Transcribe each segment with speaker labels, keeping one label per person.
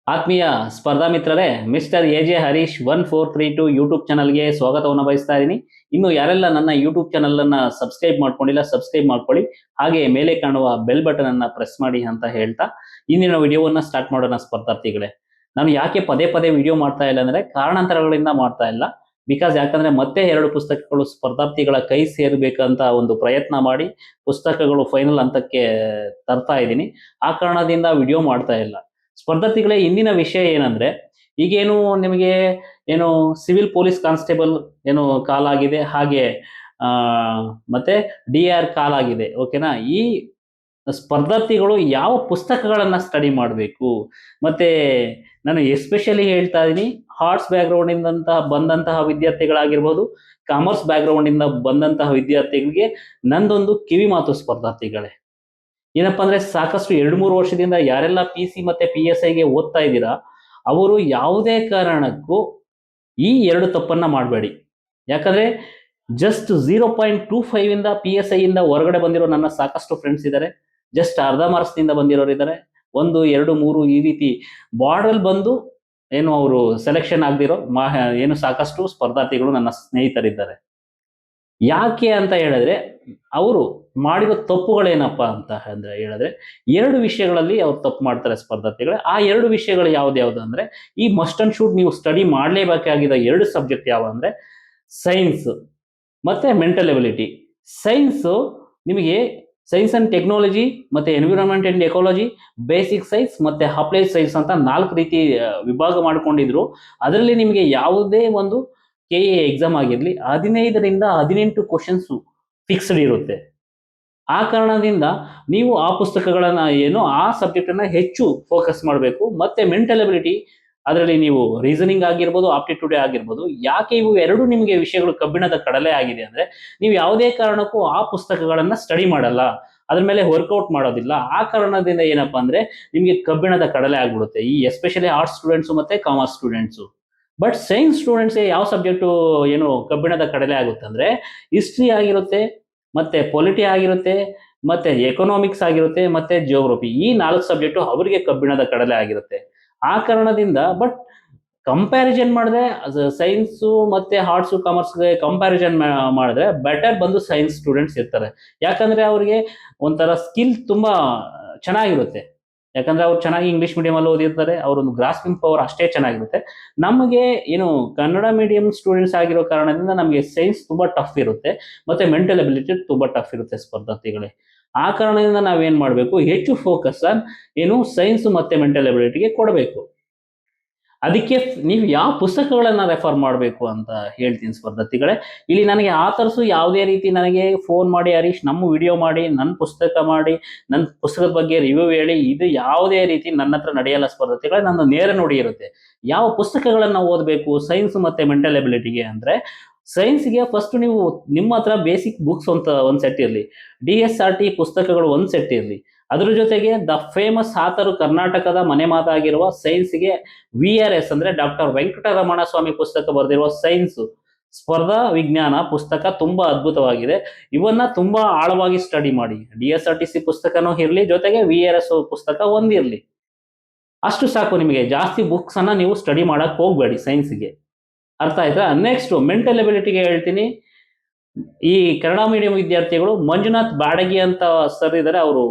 Speaker 1: ಆತ್ಮೀಯ ಸ್ಪರ್ಧಾ ಮಿತ್ರರೇ, ಮಿಸ್ಟರ್ ಎಜೆ ಹರೀಶ್ 1432 ಯೂಟ್ಯೂಬ್ ಚಾನಲ್ಗೆ ಸ್ವಾಗತವನ್ನು ಬಯಸ್ತಾ ಇದ್ದೀನಿ. ಇನ್ನು ಯಾರೆಲ್ಲ ನನ್ನ ಯೂಟ್ಯೂಬ್ ಚಾನಲ್ ಅನ್ನ ಸಬ್ಸ್ಕ್ರೈಬ್ ಮಾಡ್ಕೊಂಡಿಲ್ಲ, ಸಬ್ಸ್ಕ್ರೈಬ್ ಮಾಡ್ಕೊಳ್ಳಿ. ಹಾಗೆ ಮೇಲೆ ಕಾಣುವ ಬೆಲ್ ಬಟನ್ ಅನ್ನ ಪ್ರೆಸ್ ಮಾಡಿ ಅಂತ ಹೇಳ್ತಾ ಇಂದಿನ ವಿಡಿಯೋವನ್ನ ಸ್ಟಾರ್ಟ್ ಮಾಡೋಣ ಸ್ಪರ್ಧಾರ್ಥಿಗಳೇ. ನಾನು ಯಾಕೆ ಪದೇ ಪದೇ ವಿಡಿಯೋ ಮಾಡ್ತಾ ಇಲ್ಲ ಅಂದ್ರೆ ಕಾರಣಾಂತರಗಳಿಂದ ಮಾಡ್ತಾ ಇಲ್ಲ. ಯಾಕಂದ್ರೆ ಮತ್ತೆ ಎರಡು ಪುಸ್ತಕಗಳು ಸ್ಪರ್ಧಾರ್ಥಿಗಳ ಕೈ ಸೇರ್ಬೇಕಂತ ಒಂದು ಪ್ರಯತ್ನ ಮಾಡಿ ಪುಸ್ತಕಗಳು ಫೈನಲ್ ಹಂತಕ್ಕೆ ತರ್ತಾ ಇದ್ದೀನಿ. ಆ ಕಾರಣದಿಂದ ವಿಡಿಯೋ ಮಾಡ್ತಾ ಇಲ್ಲ. ಸ್ಪರ್ಧಾರ್ಥಿಗಳೇ, ಇಂದಿನ ವಿಷಯ ಏನಂದ್ರೆ, ಈಗೇನು ನಿಮಗೆ ಏನು ಸಿವಿಲ್ ಪೊಲೀಸ್ ಕಾನ್ಸ್ಟೇಬಲ್ ಏನು ಕಾಲಾಗಿದೆ, ಹಾಗೆ ಆ ಮತ್ತೆ ಡಿ ಆರ್ ಕಾಲಾಗಿದೆ. ಓಕೆನಾ? ಈ ಸ್ಪರ್ಧಾರ್ಥಿಗಳು ಯಾವ ಪುಸ್ತಕಗಳನ್ನ ಸ್ಟಡಿ ಮಾಡಬೇಕು, ಮತ್ತೆ ನಾನು ಎಸ್ಪೆಷಲಿ ಹೇಳ್ತಾ ಇದ್ದೀನಿ, ಆರ್ಟ್ಸ್ ಬ್ಯಾಕ್ಗ್ರೌಂಡ್ ಇಂದಂತಹ ಬಂದಂತಹ ವಿದ್ಯಾರ್ಥಿಗಳಾಗಿರ್ಬೋದು, ಕಾಮರ್ಸ್ ಬ್ಯಾಕ್ಗ್ರೌಂಡ್ ಇಂದ ಬಂದಂತಹ ವಿದ್ಯಾರ್ಥಿಗಳಿಗೆ ನಂದೊಂದು ಕಿವಿ ಮಾತು ಸ್ಪರ್ಧಾರ್ಥಿಗಳೇ. ಏನಪ್ಪಾ ಅಂದ್ರೆ, ಸಾಕಷ್ಟು 2-3 ವರ್ಷದಿಂದ ಯಾರೆಲ್ಲ PC ಮತ್ತೆ PSIಗೆ ಓದ್ತಾ ಇದ್ದೀರಾ, ಅವರು ಯಾವುದೇ ಕಾರಣಕ್ಕೂ ಈ ಎರಡು ತಪ್ಪನ್ನ ಮಾಡಬೇಡಿ. ಯಾಕಂದ್ರೆ ಜಸ್ಟ್ 0.25 ಇಂದ PSI ಇಂದ ಹೊರಗಡೆ ಬಂದಿರೋ ನನ್ನ ಸಾಕಷ್ಟು ಫ್ರೆಂಡ್ಸ್ ಇದ್ದಾರೆ. ಜಸ್ಟ್ ಅರ್ಧ ಮಾರ್ಕ್ಸ್ ನಿಂದ ಬಂದಿರೋರು ಇದ್ದಾರೆ. 1, 2, 3 ಈ ರೀತಿ ಬಾರ್ಡರ್ ಬಂದು ಏನು ಅವರು ಸೆಲೆಕ್ಷನ್ ಆಗದಿರೋ ಏನು ಸಾಕಷ್ಟು ಸ್ಪರ್ಧಾರ್ಥಿಗಳು ನನ್ನ ಸ್ನೇಹಿತರಿದ್ದಾರೆ. ಯಾಕೆ ಅಂತ ಹೇಳಿದ್ರೆ, ಅವರು ಮಾಡಿರೋ ತಪ್ಪುಗಳೇನಪ್ಪಾ ಅಂತ ಹೇಳಿದ್ರೆ, ಎರಡು ವಿಷಯಗಳಲ್ಲಿ ಅವ್ರು ತಪ್ಪು ಮಾಡ್ತಾರೆ ಸ್ಪರ್ಧಾರ್ಥಿಗಳೇ. ಆ ಎರಡು ವಿಷಯಗಳು ಯಾವ್ದು ಅಂದ್ರೆ, ಈ ಮಸ್ಟ್ ಅಂಡ್ ಶುಡ್ ನೀವು ಸ್ಟಡಿ ಮಾಡಲೇಬೇಕಾಗಿದ್ದ ಎರಡು ಸಬ್ಜೆಕ್ಟ್ ಯಾವ ಅಂದ್ರೆ, ಸೈನ್ಸ್ ಮತ್ತೆ ಮೆಂಟಲ್ ಎಬಿಲಿಟಿ. ಸೈನ್ಸ್ ನಿಮಗೆ ಸೈನ್ಸ್ ಅಂಡ್ ಟೆಕ್ನಾಲಜಿ, ಮತ್ತೆ environment and ecology, basic science ಮತ್ತೆ ಅಪ್ಲೈಡ್ ಸೈನ್ಸ್ ಅಂತ 4 ರೀತಿ ವಿಭಾಗ ಮಾಡ್ಕೊಂಡಿದ್ರು. ಅದರಲ್ಲಿ ನಿಮಗೆ ಯಾವುದೇ ಒಂದು KA ಎಕ್ಸಾಮ್ ಆಗಿರ್ಲಿ 15ರಿಂದ 18 ಕ್ವಶನ್ಸ್ ಫಿಕ್ಸ್ಡ್ ಇರುತ್ತೆ. ಆ ಕಾರಣದಿಂದ ನೀವು ಆ ಪುಸ್ತಕಗಳನ್ನ ಆ ಸಬ್ಜೆಕ್ಟ್ ಅನ್ನ ಹೆಚ್ಚು ಫೋಕಸ್ ಮಾಡಬೇಕು. ಮತ್ತೆ ಮೆಂಟಲ್ ಎಬಿಲಿಟಿ, ಅದರಲ್ಲಿ ನೀವು ರೀಸನಿಂಗ್ ಆಗಿರ್ಬೋದು, ಆಪ್ಟಿಟ್ಯೂಡ್ ಆಗಿರ್ಬೋದು. ಯಾಕೆ ಇವು ಎರಡು ನಿಮಗೆ ವಿಷಯಗಳು ಕಬ್ಬಿಣದ ಕಡಲೆ ಆಗಿದೆ ಅಂದ್ರೆ, ನೀವು ಯಾವುದೇ ಕಾರಣಕ್ಕೂ ಆ ಪುಸ್ತಕಗಳನ್ನ ಸ್ಟಡಿ ಮಾಡಲ್ಲ, ಅದ್ರ ಮೇಲೆ ವರ್ಕೌಟ್ ಮಾಡೋದಿಲ್ಲ. ಆ ಕಾರಣದಿಂದ ಏನಪ್ಪಾ ಅಂದ್ರೆ, ನಿಮಗೆ ಕಬ್ಬಿಣದ ಕಡಲೆ ಆಗ್ಬಿಡುತ್ತೆ, ಈ ಎಸ್ಪೆಷಲಿ ಆರ್ಟ್ಸ್ ಸ್ಟೂಡೆಂಟ್ಸ್ ಮತ್ತೆ ಕಾಮರ್ಸ್ ಸ್ಟೂಡೆಂಟ್ಸ್. ಬಟ್ ಸೈನ್ಸ್ ಸ್ಟೂಡೆಂಟ್ಸ್ಗೆ ಯಾವ ಸಬ್ಜೆಕ್ಟು ಕಬ್ಬಿಣದ ಕಡಲೆ ಆಗುತ್ತೆ ಅಂದ್ರೆ, ಹಿಸ್ಟ್ರಿ ಆಗಿರುತ್ತೆ, ಮತ್ತೆ ಪೊಲಿಟಿ ಆಗಿರುತ್ತೆ, ಮತ್ತೆ ಎಕನಾಮಿಕ್ಸ್ ಆಗಿರುತ್ತೆ, ಮತ್ತೆ ಜಿಯೋಗ್ರಫಿ. ಈ 4 ಸಬ್ಜೆಕ್ಟ್ ಅವರಿಗೆ ಕಬ್ಬಿಣದ ಕಡಲೆ ಆಗಿರುತ್ತೆ. ಆ ಕಾರಣದಿಂದ ಬಟ್ ಕಂಪ್ಯಾರಿಸನ್ ಮಾಡಿದ್ರೆ ಸೈನ್ಸ್ ಮತ್ತೆ ಆರ್ಟ್ಸ್ ಕಾಮರ್ಸ್ಗೆ ಕಂಪ್ಯಾರಿಸನ್ ಮಾಡಿದ್ರೆ ಬೆಟರ್ ಬಂದು ಸೈನ್ಸ್ ಸ್ಟೂಡೆಂಟ್ಸ್ ಇರ್ತಾರೆ. ಯಾಕಂದ್ರೆ ಅವರಿಗೆ ಒಂಥರ ಸ್ಕಿಲ್ ತುಂಬಾ ಚೆನ್ನಾಗಿರುತ್ತೆ. ಯಾಕಂದ್ರೆ ಅವ್ರು ಚೆನ್ನಾಗಿ ಇಂಗ್ಲಿಷ್ ಮೀಡಿಯಂ ಅಲ್ಲಿ ಓದಿರ್ತಾರೆ, ಅವ್ರೊಂದು ಗ್ರಾಸ್ಪಿಂಗ್ ಪವರ್ ಅಷ್ಟೇ ಚೆನ್ನಾಗಿರುತ್ತೆ. ನಮಗೆ ಕನ್ನಡ ಮೀಡಿಯಂ ಸ್ಟೂಡೆಂಟ್ಸ್ ಆಗಿರೋ ಕಾರಣದಿಂದ ನಮಗೆ ಸೈನ್ಸ್ ತುಂಬಾ ಟಫ್ ಇರುತ್ತೆ, ಮತ್ತೆ ಮೆಂಟಲ್ ಎಬಿಲಿಟಿ ತುಂಬಾ ಟಫ್ ಇರುತ್ತೆ ಸ್ಪರ್ಧಾರ್ಥಿಗಳೇ. ಆ ಕಾರಣದಿಂದ ನಾವೇನ್ ಮಾಡಬೇಕು, ಹೆಚ್ಚು ಫೋಕಸ್ ಸೈನ್ಸ್ ಮತ್ತೆ ಮೆಂಟಲ್ ಎಬಿಲಿಟಿಗೆ ಕೊಡಬೇಕು. ಅದಕ್ಕೆ ನೀವು ಯಾವ ಪುಸ್ತಕಗಳನ್ನ ರೆಫರ್ ಮಾಡಬೇಕು ಅಂತ ಹೇಳ್ತೀನಿ ಸ್ಪರ್ಧಾರ್ಥಿಗಳೇ. ಇಲ್ಲಿ ನನಗೆ ಆಥರ್ಸು ಯಾವುದೇ ರೀತಿ ನನಗೆ ಫೋನ್ ಮಾಡಿ, ಹರೀಶ್ ನಮ್ಮ ವಿಡಿಯೋ ಮಾಡಿ, ನನ್ನ ಪುಸ್ತಕ ಮಾಡಿ, ನನ್ನ ಪುಸ್ತಕದ ಬಗ್ಗೆ ರಿವ್ಯೂ ಹೇಳಿ, ಇದು ಯಾವುದೇ ರೀತಿ ನನ್ನ ಹತ್ರ ನಡೆಯಲ್ಲ ಸ್ಪರ್ಧಾರ್ಥಿಗಳೇ. ನನ್ನ ನೇರ ನುಡಿ ಇರುತ್ತೆ. ಯಾವ ಪುಸ್ತಕಗಳನ್ನ ಓದಬೇಕು ಸೈನ್ಸ್ ಮತ್ತೆ ಮೆಂಟಲ್ ಎಬಿಲಿಟಿಗೆ ಅಂದ್ರೆ, ಸೈನ್ಸ್ಗೆ ಫಸ್ಟ್ ನೀವು ನಿಮ್ಮ ಹತ್ರ ಬೇಸಿಕ್ ಬುಕ್ಸ್ ಅಂತ ಒಂದು ಸೆಟ್ ಇರಲಿ, DSRT ಪುಸ್ತಕಗಳು ಒಂದು ಸೆಟ್ ಇರಲಿ. ಅದ್ರ ಜೊತೆಗೆ ದ ಫೇಮಸ್ ಆಥರು ಕರ್ನಾಟಕದ ಮನೆ ಮಾತಾಗಿರುವ ಸೈನ್ಸ್ಗೆ VRS ಅಂದ್ರೆ ಡಾಕ್ಟರ್ ವೆಂಕಟರಮಣ ಸ್ವಾಮಿ ಪುಸ್ತಕ ಬರೆದಿರುವ ಸೈನ್ಸ್ ಸ್ಪರ್ಧಾ ವಿಜ್ಞಾನ ಪುಸ್ತಕ ತುಂಬಾ ಅದ್ಭುತವಾಗಿದೆ. ಇವನ್ನ ತುಂಬಾ ಆಳವಾಗಿ ಸ್ಟಡಿ ಮಾಡಿ. DSRTC ಪುಸ್ತಕನೂ ಇರಲಿ, ಜೊತೆಗೆ VRS ಪುಸ್ತಕ ಒಂದಿರಲಿ, ಅಷ್ಟು ಸಾಕು ನಿಮಗೆ. ಜಾಸ್ತಿ ಬುಕ್ಸ್ ಅನ್ನ ನೀವು ಸ್ಟಡಿ ಮಾಡಕ್ ಹೋಗ್ಬೇಡಿ ಸೈನ್ಸ್ಗೆ. ಅರ್ಥ ಆಯ್ತಾ? ನೆಕ್ಸ್ಟ್ ಮೆಂಟಲ್ ಎಬಿಲಿಟಿಗೆ ಹೇಳ್ತೀನಿ. ಈ ಕನ್ನಡ ಮೀಡಿಯಂ ವಿದ್ಯಾರ್ಥಿಗಳು ಮಂಜುನಾಥ್ ಬಾಡಗಿ ಅಂತ ಸರ್ ಇದ್ದಾರೆ, ಅವರು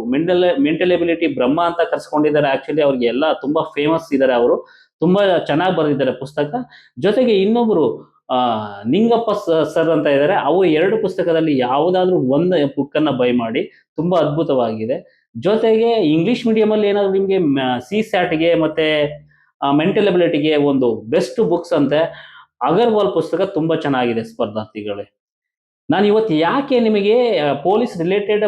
Speaker 1: ಮೆಂಟಲ್ ಎಬಿಲಿಟಿ ಬ್ರಹ್ಮ ಅಂತ ಕರ್ಸ್ಕೊಂಡಿದ್ದಾರೆ. ಆಕ್ಚುಲಿ ಅವ್ರಿಗೆ ಎಲ್ಲ ತುಂಬಾ ಫೇಮಸ್ ಇದ್ದಾರೆ, ಅವರು ತುಂಬಾ ಚೆನ್ನಾಗಿ ಬರೆದಿದ್ದಾರೆ ಪುಸ್ತಕ. ಜೊತೆಗೆ ಇನ್ನೊಬ್ರು ನಿಂಗಪ್ಪ ಸರ್ ಅಂತ ಇದ್ದಾರೆ, ಅವು ಎರಡು ಪುಸ್ತಕದಲ್ಲಿ ಯಾವುದಾದ್ರೂ ಒಂದು ಬುಕ್ ಅನ್ನ ಬೈ ಮಾಡಿ, ತುಂಬಾ ಅದ್ಭುತವಾಗಿದೆ. ಜೊತೆಗೆ ಇಂಗ್ಲಿಷ್ ಮೀಡಿಯಂ ಅಲ್ಲಿ ಏನಾದ್ರು ನಿಮ್ಗೆ CSAT ಗೆ ಮತ್ತೆ ಮೆಂಟಲ್ ಎಬಿಲಿಟಿಗೆ ಒಂದು ಬೆಸ್ಟ್ ಬುಕ್ಸ್ ಅಂತೆ ಅಗರ್ವಾಲ್ ಪುಸ್ತಕ ತುಂಬಾ ಚೆನ್ನಾಗಿದೆ ಸ್ಪರ್ಧಾರ್ಥಿಗಳೇ. ನಾನು ಇವತ್ತು ಯಾಕೆ ನಿಮಗೆ ಪೊಲೀಸ್ ರಿಲೇಟೆಡ್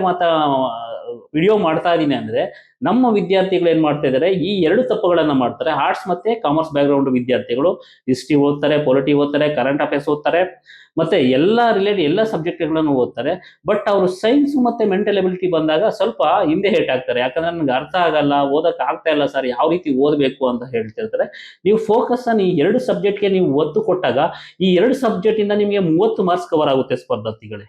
Speaker 1: ವಿಡಿಯೋ ಮಾಡ್ತಾ ಇದ್ದೀನಿ ಅಂದ್ರೆ, ನಮ್ಮ ವಿದ್ಯಾರ್ಥಿಗಳು ಏನ್ ಮಾಡ್ತಾ ಇದ್ದಾರೆ, ಈ ಎರಡು ತಪ್ಪುಗಳನ್ನ ಮಾಡ್ತಾರೆ. ಆರ್ಟ್ಸ್ ಮತ್ತೆ ಕಾಮರ್ಸ್ ಬ್ಯಾಕ್ಗ್ರೌಂಡ್ ವಿದ್ಯಾರ್ಥಿಗಳು ಹಿಸ್ಟ್ರಿ ಓದ್ತಾರೆ, ಪೊಲಿಟಿ ಓದ್ತಾರೆ, ಕರೆಂಟ್ ಅಫೇರ್ಸ್ ಓದ್ತಾರೆ, ಮತ್ತೆ ಎಲ್ಲ ಸಬ್ಜೆಕ್ಟ್ಗಳನ್ನು ಓದ್ತಾರೆ. ಬಟ್ ಅವರು ಸೈನ್ಸ್ ಮತ್ತೆ ಮೆಂಟಲ್ ಎಬಿಲಿಟಿ ಬಂದಾಗ ಸ್ವಲ್ಪ ಹಿಂದೆ ಹೇಟ್ ಆಗ್ತಾರೆ. ಯಾಕಂದ್ರೆ ನನಗೆ ಅರ್ಥ ಆಗಲ್ಲ, ಓದಕ್ ಆಗ್ತಾ ಇಲ್ಲ ಸರ್, ಯಾವ ರೀತಿ ಓದಬೇಕು ಅಂತ ಹೇಳ್ತಿರ್ತಾರೆ. ನೀವು ಫೋಕಸ್ ಅನ್ನು ಈ ಎರಡು ಸಬ್ಜೆಕ್ಟ್ಗೆ ನೀವು ಒತ್ತು ಕೊಟ್ಟಾಗ, ಈ ಎರಡು ಸಬ್ಜೆಕ್ಟ್ ಇಂದ ನಿಮಗೆ 30 ಮಾರ್ಕ್ಸ್ ಕವರ್ ಆಗುತ್ತೆ ಸ್ಪರ್ಧಾರ್ಥಿಗಳೇ.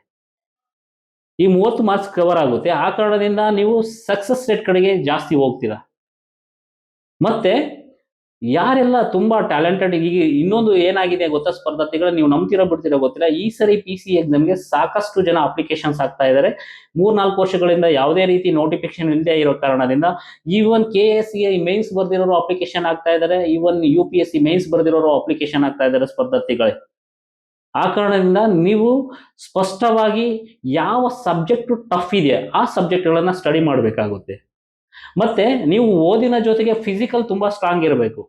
Speaker 1: ಈ 30 ಮಾರ್ಕ್ಸ್ ಕವರ್ ಆಗುತ್ತೆ. ಆ ಕಾರಣದಿಂದ ನೀವು ಸಕ್ಸಸ್ ರೇಟ್ ಕಡೆಗೆ ಜಾಸ್ತಿ ಹೋಗ್ತೀರಾ. ಮತ್ತೆ ಯಾರೆಲ್ಲ ತುಂಬಾ ಟ್ಯಾಲೆಂಟೆಡ್, ಈಗ ಇನ್ನೊಂದು ಏನಾಗಿದೆ ಗೊತ್ತಾ ಸ್ಪರ್ಧಾರ್ಥಿಗಳು, ನೀವು ನಂಬ್ತಿರೋ ಬಿಡ್ತಿರೋ ಗೊತ್ತಿಲ್ಲ, ಈ ಸರಿ PC ಎಕ್ಸಾಮ್ಗೆ ಸಾಕಷ್ಟು ಜನ ಅಪ್ಲಿಕೇಶನ್ಸ್ ಆಗ್ತಾ ಇದ್ದಾರೆ. 3-4 ವರ್ಷಗಳಿಂದ ಯಾವುದೇ ರೀತಿ ನೋಟಿಫಿಕೇಶನ್ ಇಲ್ಲದೆ ಇರೋ ಕಾರಣದಿಂದ ಈವನ್ KSE ಮೈನ್ಸ್ ಬರ್ದಿರೋರು ಅಪ್ಲಿಕೇಶನ್ ಆಗ್ತಾ ಇದ್ದಾರೆ, ಈವನ್ UPSC ಮೈನ್ಸ್ ಬರ್ದಿರೋರು ಅಪ್ಲಿಕೇಶನ್ ಆಗ್ತಾ ಇದ್ದಾರೆ ಸ್ಪರ್ಧಾರ್ಥಿಗಳೇ. ಆ ಕಾರಣದಿಂದ ನೀವು ಸ್ಪಷ್ಟವಾಗಿ ಯಾವ ಸಬ್ಜೆಕ್ಟ್ ಟಫ್ ಇದೆ ಆ ಸಬ್ಜೆಕ್ಟ್ಗಳನ್ನ ಸ್ಟಡಿ ಮಾಡಬೇಕಾಗುತ್ತೆ. ಮತ್ತೆ ನೀವು ಓದಿನ ಜೊತೆಗೆ ಫಿಸಿಕಲ್ ತುಂಬಾ ಸ್ಟ್ರಾಂಗ್ ಇರಬೇಕು.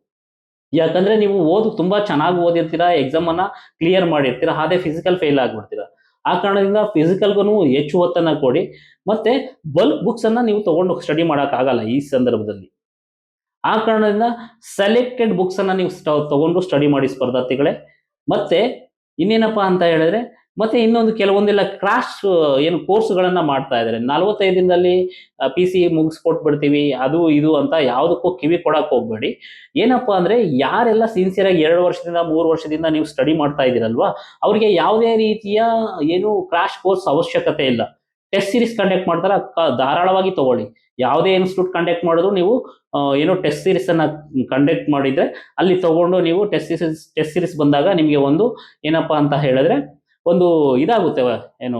Speaker 1: ಯಾಕಂದ್ರೆ ನೀವು ತುಂಬಾ ಚೆನ್ನಾಗಿ ಓದಿರ್ತೀರಾ, ಎಕ್ಸಾಮ್ ಅನ್ನ ಕ್ಲಿಯರ್ ಮಾಡಿರ್ತೀರಾ, ಅದೇ ಫಿಸಿಕಲ್ ಫೇಲ್ ಆಗ್ಬಿಡ್ತೀರಾ. ಆ ಕಾರಣದಿಂದ ಫಿಸಿಕಲ್ಗೂ ಹೆಚ್ಚು ಒತ್ತನ್ನ ಕೊಡಿ. ಮತ್ತೆ ಬಲ್ಕ್ ಬುಕ್ಸ್ ಅನ್ನ ನೀವು ತಗೊಂಡು ಸ್ಟಡಿ ಮಾಡಕ್ ಆಗಲ್ಲ ಈ ಸಂದರ್ಭದಲ್ಲಿ. ಆ ಕಾರಣದಿಂದ ಸೆಲೆಕ್ಟೆಡ್ ಬುಕ್ಸ್ ಅನ್ನ ನೀವು ತಗೊಂಡು ಸ್ಟಡಿ ಮಾಡಿ ಸ್ಪರ್ಧಾರ್ಥಿಗಳೇ. ಮತ್ತೆ ಇನ್ನೇನಪ್ಪಾ ಅಂತ ಹೇಳಿದ್ರೆ, ಮತ್ತೆ ಇನ್ನೊಂದು ಕೆಲವೊಂದೆಲ್ಲ ಕ್ರಾಶ್ ಏನು ಕೋರ್ಸ್ಗಳನ್ನ ಮಾಡ್ತಾ ಇದ್ದಾರೆ. 45 ದಿನದಲ್ಲಿ PC ಮುಗಿಸ್ಕೊಟ್ಬಿಡ್ತೀವಿ ಅದು ಇದು ಅಂತ ಯಾವುದಕ್ಕೂ ಕಿವಿ ಕೊಡಕ್ ಹೋಗ್ಬೇಡಿ. ಏನಪ್ಪಾ ಅಂದ್ರೆ, ಯಾರೆಲ್ಲ ಸಿನ್ಸಿಯರ್ ಆಗಿ 2 ವರ್ಷದಿಂದ 3 ವರ್ಷದಿಂದ ನೀವು ಸ್ಟಡಿ ಮಾಡ್ತಾ ಇದ್ದೀರಲ್ವಾ, ಅವ್ರಿಗೆ ಯಾವುದೇ ರೀತಿಯ ಏನು ಕ್ರಾಶ್ ಕೋರ್ಸ್ ಅವಶ್ಯಕತೆ ಇಲ್ಲ. ಟೆಸ್ಟ್ ಸೀರೀಸ್ ಕಂಡಕ್ಟ್ ಮಾಡ್ತಾರ, ಧಾರಾಳವಾಗಿ ತಗೊಳ್ಳಿ. ಯಾವುದೇ ಇನ್ಸ್ಟಿಟ್ಯೂಟ್ ಕಂಡಕ್ಟ್ ಮಾಡಿದ್ರು ನೀವು ಏನೋ ಟೆಸ್ಟ್ ಸೀರೀಸ್ ಅನ್ನ ಕಂಡಕ್ಟ್ ಮಾಡಿದ್ರೆ ಅಲ್ಲಿ ತಗೊಂಡು ನೀವು ಟೆಸ್ಟ್ ಸೀರೀಸ್ ಬಂದಾಗ ನಿಮಗೆ ಒಂದು ಏನಪ್ಪಾ ಅಂತ ಹೇಳಿದ್ರೆ ಒಂದು ಇದಾಗುತ್ತೆ, ಏನು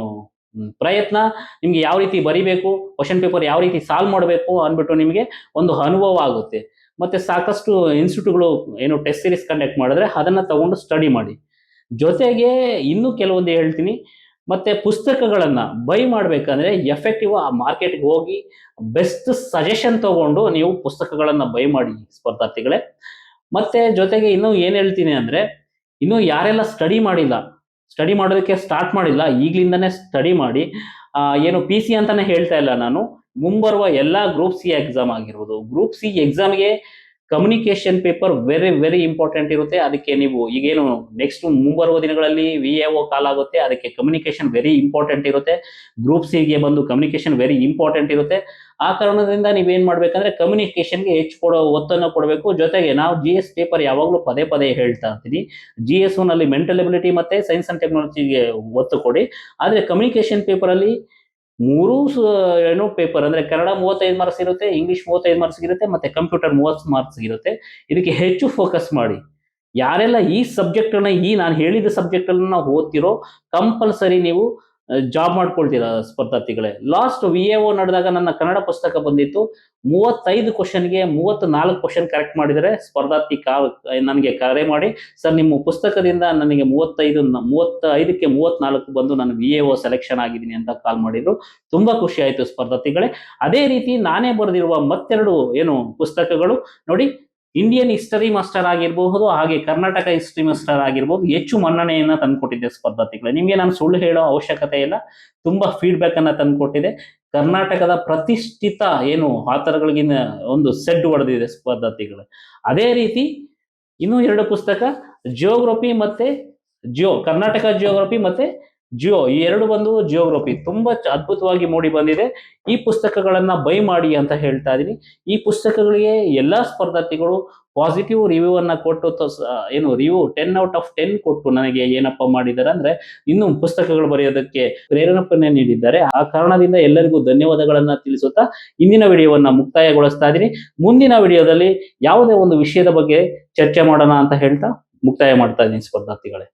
Speaker 1: ಪ್ರಯತ್ನ, ನಿಮ್ಗೆ ಯಾವ ರೀತಿ ಬರಿಬೇಕು, ಕ್ವಶನ್ ಪೇಪರ್ ಯಾವ ರೀತಿ ಸಾಲ್ವ್ ಮಾಡಬೇಕು ಅಂದ್ಬಿಟ್ಟು ನಿಮಗೆ ಒಂದು ಅನುಭವ ಆಗುತ್ತೆ. ಮತ್ತೆ ಸಾಕಷ್ಟು ಇನ್ಸ್ಟಿಟ್ಯೂಟ್ಗಳು ಏನು ಟೆಸ್ಟ್ ಸೀರೀಸ್ ಕಂಡಕ್ಟ್ ಮಾಡಿದ್ರೆ ಅದನ್ನ ತಗೊಂಡು ಸ್ಟಡಿ ಮಾಡಿ. ಜೊತೆಗೆ ಇನ್ನೂ ಕೆಲವೊಂದು ಹೇಳ್ತೀನಿ. ಮತ್ತೆ ಪುಸ್ತಕಗಳನ್ನ ಬೈ ಮಾಡ್ಬೇಕಂದ್ರೆ ಎಫೆಕ್ಟಿವ್ ಆ ಮಾರ್ಕೆಟ್ಗೆ ಹೋಗಿ ಬೆಸ್ಟ್ ಸಜೆಷನ್ ತಗೊಂಡು ನೀವು ಪುಸ್ತಕಗಳನ್ನ ಬೈ ಮಾಡಿ ಸ್ಪರ್ಧಾರ್ಥಿಗಳೇ. ಮತ್ತೆ ಜೊತೆಗೆ ಇನ್ನೂ ಏನ್ ಹೇಳ್ತೀನಿ ಅಂದ್ರೆ, ಇನ್ನು ಯಾರೆಲ್ಲ ಸ್ಟಡಿ ಮಾಡೋದಕ್ಕೆ ಸ್ಟಾರ್ಟ್ ಮಾಡಿಲ್ಲ, ಈಗ್ಲಿಂದಾನೇ ಸ್ಟಡಿ ಮಾಡಿ. ಏನು PC ಅಂತಾನೆ ಹೇಳ್ತಾ ಇಲ್ಲ ನಾನು, ಮುಂಬರುವ ಎಲ್ಲಾ ಗ್ರೂಪ್ C ಎಕ್ಸಾಮ್ ಆಗಿರ್ಬೋದು, ಗ್ರೂಪ್ C ಎಕ್ಸಾಮ್ಗೆ communication paper very very important ಇರುತ್ತೆ. ಅದಕ್ಕೆ ನೀವು ಈಗೇನು ನೆಕ್ಸ್ಟ್ ಮುಂಬರುವ ದಿನಗಳಲ್ಲಿ VAO ಕಾಲ್ ಆಗುತ್ತೆ, ಅದಕ್ಕೆ ಕಮ್ಯುನಿಕೇಶನ್ ವೆರಿ ಇಂಪಾರ್ಟೆಂಟ್ ಇರುತ್ತೆ. ಗ್ರೂಪ್ ಸಿಗೆ ಬಂದು ಕಮ್ಯುನಿಕೇಶನ್ ವೆರಿ ಇಂಪಾರ್ಟೆಂಟ್ ಇರುತ್ತೆ. ಆ ಕಾರಣದಿಂದ ನೀವೇನ್ ಮಾಡ್ಬೇಕಂದ್ರೆ ಕಮ್ಯುನಿಕೇಶನ್ಗೆ ಹೆಚ್ಚು ಒತ್ತನ್ನು ಕೊಡಬೇಕು. ಜೊತೆಗೆ ನಾವು GS ಪೇಪರ್ ಯಾವಾಗಲೂ ಪದೇ ಪದೇ ಹೇಳ್ತಾ ಇರ್ತೀನಿ, GS ನಲ್ಲಿ ಮೆಂಟಲ್ ಎಬಿಲಿಟಿ ಮತ್ತೆ ಸೈನ್ಸ್ ಅಂಡ್ ಟೆಕ್ನಾಲಜಿಗೆ ಒತ್ತು ಕೊಡಿ. ಆದ್ರೆ ಕಮ್ಯುನಿಕೇಶನ್ ಪೇಪರ್ ಅಲ್ಲಿ ಮೂರು ಏನು ಪೇಪರ್ ಅಂದ್ರೆ ಕನ್ನಡ 35 ಮಾರ್ಕ್ಸ್ ಇರುತ್ತೆ, ಇಂಗ್ಲಿಷ್ 35 ಮಾರ್ಕ್ಸ್ ಇರುತ್ತೆ, ಮತ್ತೆ ಕಂಪ್ಯೂಟರ್ 30 ಮಾರ್ಕ್ಸ್ ಇರುತ್ತೆ. ಇದಕ್ಕೆ ಹೆಚ್ಚು ಫೋಕಸ್ ಮಾಡಿ. ಯಾರೆಲ್ಲ ಈ ಸಬ್ಜೆಕ್ಟ್ ನಾನು ಹೇಳಿದ ಸಬ್ಜೆಕ್ಟ್ ಅನ್ನ ಓದ್ತಿರೋ, ಕಂಪಲ್ಸರಿ ನೀವು ಜಾಬ್ ಮಾಡ್ಕೊಳ್ತೀರಾ ಸ್ಪರ್ಧಾರ್ಥಿಗಳೇ. ಲಾಸ್ಟ್ VAO ನಡೆದಾಗ ನನ್ನ ಕನ್ನಡ ಪುಸ್ತಕ ಬಂದಿತ್ತು, 35 ಕ್ವಶನ್ಗೆ 34 ಕ್ವಶನ್ ಕರೆಕ್ಟ್ ಮಾಡಿದರೆ ಸ್ಪರ್ಧಾರ್ಥಿ ನನಗೆ ಕರೆ ಮಾಡಿ, ಸರ್ ನಿಮ್ಮ ಪುಸ್ತಕದಿಂದ ನನಗೆ 35ಕ್ಕೆ 34 ಬಂದು ನಾನು VAO ಸೆಲೆಕ್ಷನ್ ಆಗಿದ್ದೀನಿ ಅಂತ ಕಾಲ್ ಮಾಡಿದ್ರು. ತುಂಬಾ ಖುಷಿ ಆಯ್ತು ಸ್ಪರ್ಧಾರ್ಥಿಗಳೇ. ಅದೇ ರೀತಿ ನಾನೇ ಬರೆದಿರುವ ಮತ್ತೆರಡು ಏನು ಪುಸ್ತಕಗಳು ನೋಡಿ, ಇಂಡಿಯನ್ ಹಿಸ್ಟರಿ ಮಾಸ್ಟರ್ ಆಗಿರಬಹುದು, ಹಾಗೆ ಕರ್ನಾಟಕ ಹಿಸ್ಟರಿ ಮಾಸ್ಟರ್ ಆಗಿರ್ಬೋದು, ಹೆಚ್ಚು ಮನ್ನಣೆಯನ್ನ ತಂದುಕೊಟ್ಟಿದೆ ಸ್ಪರ್ಧಾರ್ಥಿಗಳೇ. ನಿಮಗೆ ನಾನು ಸುಳ್ಳು ಹೇಳೋ ಅವಶ್ಯಕತೆ ಇಲ್ಲ, ತುಂಬಾ ಫೀಡ್ಬ್ಯಾಕ್ ಅನ್ನ ತಂದುಕೊಟ್ಟಿದೆ. ಕರ್ನಾಟಕದ ಪ್ರತಿಷ್ಠಿತ ಏನು ಆಥರ್ಗಳಿಗಿನ ಒಂದು ಸೆಡ್ ಹೊಡೆದಿದೆ ಸ್ಪರ್ಧಾರ್ಥಿಗಳೇ. ಅದೇ ರೀತಿ ಇನ್ನೂ 2 ಪುಸ್ತಕ, ಜಿಯೋಗ್ರಫಿ ಮತ್ತೆ ಕರ್ನಾಟಕ ಜಿಯೋಗ್ರಫಿ ಮತ್ತೆ ಈ 2 ಬಂದು ಜಿಯೋಗ್ರಫಿ ತುಂಬಾ ಅದ್ಭುತವಾಗಿ ಮೂಡಿ ಬಂದಿದೆ. ಈ ಪುಸ್ತಕಗಳನ್ನ ಬೈ ಮಾಡಿ ಅಂತ ಹೇಳ್ತಾ ಇದೀನಿ. ಈ ಪುಸ್ತಕಗಳಿಗೆ ಎಲ್ಲಾ ಸ್ಪರ್ಧಾರ್ಥಿಗಳು ಪಾಸಿಟಿವ್ ರಿವ್ಯೂ ಅನ್ನ ಕೊಟ್ಟು ಏನು ರಿವ್ಯೂ 10/10 ಕೊಟ್ಟು ನನಗೆ ಏನಪ್ಪಾ ಮಾಡಿದ್ದಾರೆ ಅಂದ್ರೆ ಇನ್ನು ಪುಸ್ತಕಗಳು ಬರೆಯೋದಕ್ಕೆ ಪ್ರೇರಣೆ ನೀಡಿದ್ದಾರೆ. ಆ ಕಾರಣದಿಂದ ಎಲ್ಲರಿಗೂ ಧನ್ಯವಾದಗಳನ್ನ ತಿಳಿಸುತ್ತಾ ಇಂದಿನ ವಿಡಿಯೋವನ್ನ ಮುಕ್ತಾಯಗೊಳಿಸ್ತಾ ಇದೀನಿ. ಮುಂದಿನ ವಿಡಿಯೋದಲ್ಲಿ ಯಾವುದೇ ಒಂದು ವಿಷಯದ ಬಗ್ಗೆ ಚರ್ಚೆ ಮಾಡೋಣ ಅಂತ ಹೇಳ್ತಾ ಮುಕ್ತಾಯ ಮಾಡ್ತಾ ಇದೀನಿ ಸ್ಪರ್ಧಾರ್ಥಿಗಳೇ.